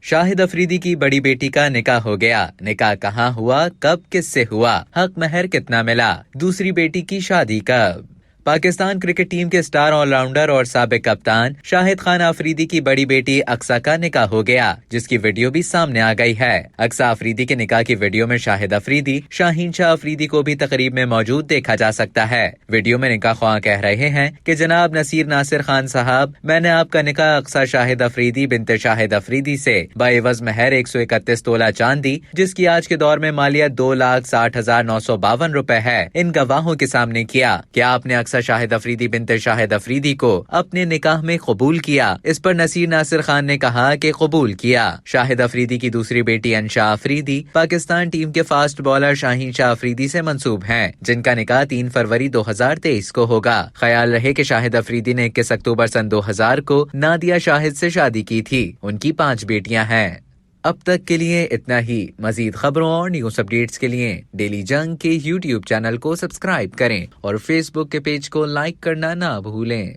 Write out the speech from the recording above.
शाहिद अफरीदी की बड़ी बेटी का निकाह हो गया। निकाह कहाँ हुआ, कब, किससे हुआ, हक महर कितना मिला, दूसरी बेटी की शादी कब। पाकिस्तान क्रिकेट टीम के स्टार ऑलराउंडर और साबिक कप्तान शाहिद खान अफरीदी की बड़ी बेटी अक्सा का निकाह हो गया, जिसकी वीडियो भी सामने आ गई है। अक्सा अफरीदी के निकाह की वीडियो में शाहिद अफरीदी, शाहीन शाह अफरीदी को भी तकरीब में मौजूद देखा जा सकता है। वीडियो में निकाह ख्वाह कह रहे हैं कि जनाब नसीर नासिर खान साहब, मैंने आपका निकाह अक्सा शाहिद अफरीदी बिनते शाहिद अफरीदी से बाएवज महर 131 तोला चांदी, जिसकी आज के दौर में मालियत 2,60,952 रुपए है, इन गवाहों के सामने किया। क्या आपने अक्सा शाहिद अफरीदी बिनते शाहिद अफरीदी को अपने निकाह में कबूल किया? इस पर नसीर नासिर खान ने कहा कि कबूल किया। शाहिद अफरीदी की दूसरी बेटी अंशा अफरीदी पाकिस्तान टीम के फास्ट बॉलर शाहीन शाह अफरीदी से मंसूब हैं, जिनका निकाह 3 फरवरी 2023 को होगा। ख्याल रहे कि शाहिद अफरीदी ने 21 अक्टूबर सन 2000 को नादिया शाहिद से शादी की थी। उनकी 5 बेटियां हैं। अब तक के लिए इतना ही। मजीद खबरों और न्यूज अपडेट्स के लिए डेली जंग के YouTube चैनल को सब्सक्राइब करें और Facebook के पेज को लाइक करना ना भूलें।